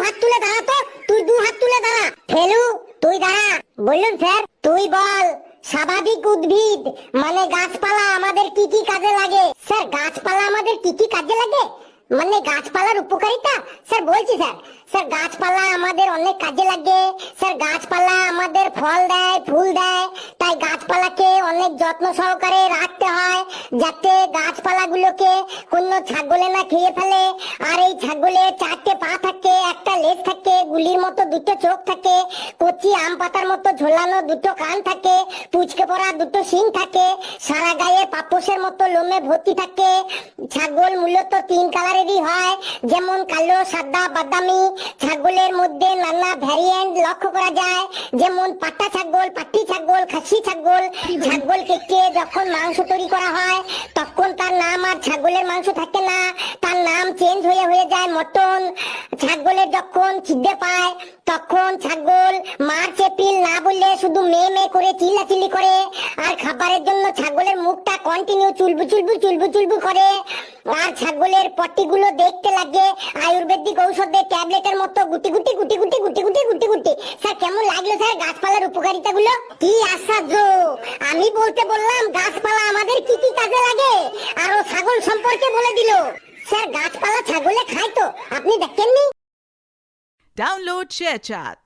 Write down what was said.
হাত তুলে দাঁড়া তো, তুই 2 হাত তুলে দাঁড়া। ফেলু তুই দাঁড়া। বলুন স্যার। তুই বল স্বাভাবিক উদ্ভিদ মানে গাছপালা আমাদের কি কি কাজে লাগে? স্যার গাছপালা আমাদের কি কি কাজে লাগে মানে গাছপালার উপকারিতা? স্যার বলছি স্যার। স্যার গাছপালা আমাদের অনেক কাজে লাগে। স্যার গাছপালা আমাদের ফল দেয়, ফুল দেয়। তাই গাছপালাকে অনেক যত্ন সহকারে রাখতে হয় যাতে গাছপালাগুলোকে কোনো ছাগলে না খেয়ে ফেলে। আর এই ছাগলের 4টে পা থাকে, একটা লেজ থাকে, গুলির মতো 2টো চোখ থাকে, কচি আম পাতার মতো ঝোলানো 2টো কান থাকে, পুচকে পড়া 2টো শিং থাকে, সারা গায়ে পাপোশের মতো লোমে ভর্তি থাকে। ছাগল মূলত 3 কালারেরই হয়, যেমন কালো, সাদা, বাদামি। ছাগলের মধ্যে নানা ভ্যারিয়েন্ট লক্ষ্য করা যায়, যেমন পাটা ছাগল, পাটি ছাগল, খাসি ছাগল। ছাগল কেটে যখন মাংস তৈরি করা হয় তখন তার নাম আর ছাগলের মাংস থাকে না, তার নাম চেঞ্জ হয়ে যায় মটন। ছাগলের যখন খিদে পায় তখন ছাগল মার চেপিল না বললে শুধু মে মে করে চিল্লাচিল্লি করে। আর খাবারের জন্য ছাগলের মুখটা কন্টিনিউ চুলবু চুলবু চুলবু চুলবু করে। আর ছাগলের পট্টিগুলো দেখতে লাগে আয়ুর্বেদিক ঔষধের ট্যাবলেটের মতো গুটি গুটি গুটি গুটি গুটি গুটি গুটি গুটি। স্যার কেমন লাগলো স্যার গাছপালার উপকারিতা গুলো? কি আশ্চর্য! আমি বলতে বললাম গাছপালা আমাদের কি কি কাজে লাগে, আর ও ছাগল সম্পর্কে বলে দিল। স্যার গাছপালা ছাগলে খায় তো, আপনি দেখেননি? Download ShareChat.